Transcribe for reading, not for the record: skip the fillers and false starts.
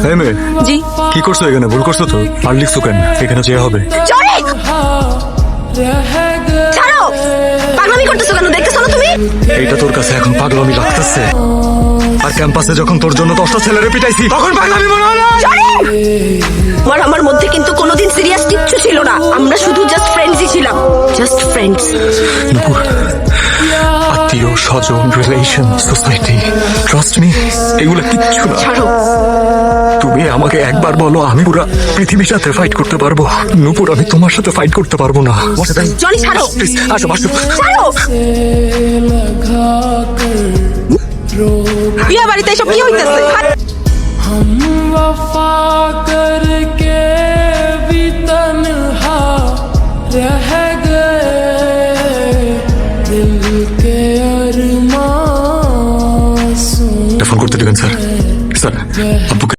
হ্যাঁ মেয়ে, জি কি করছো এখানে? ভুল করছো তো। আর লিখছো কেন? এখানে যে হবে। জনিক ছাড়ো, পাগলামি করতেছো কেন? দেখতেছো না তুমি? এইটা তোর কাছে এখন পাগলামি লাগতেছে? আর ক্যাম্পাসে যখন তোর জন্য 10টা ছেলেরে পিটাইছি তখন পাগলামি মনে হয় না? আমার মধ্যে কিন্তু কোনোদিন সিরিয়াস কিচ্ছু ছিল না। আমরা শুধু জাস্ট ফ্রেন্ডসই ছিলাম, জাস্ট ফ্রেন্ডস। নুপুর, আত্মীয় স্বজন, রিলেশন, সোসাইটি, ট্রাস্ট মি, এগুলো কিচ্ছু না। ছাড়ো। তুমি আমাকে একবার বলো, আমি পুরো পৃথিবীর সাথে ফাইট করতে পারবো। নুপুর, আমি তোমার সাথে ফাইট করতে পারবো না। জনি ছাড়ো, প্লিজ আসো আসো। ছাড়ো। বিয়া বাড়িতে এসব কি হইতেছে? वफा करके भी तन्हा रह गए दिल के अरमां ফোন করতে দিবেন স্যার। স্যার, আব্বুকে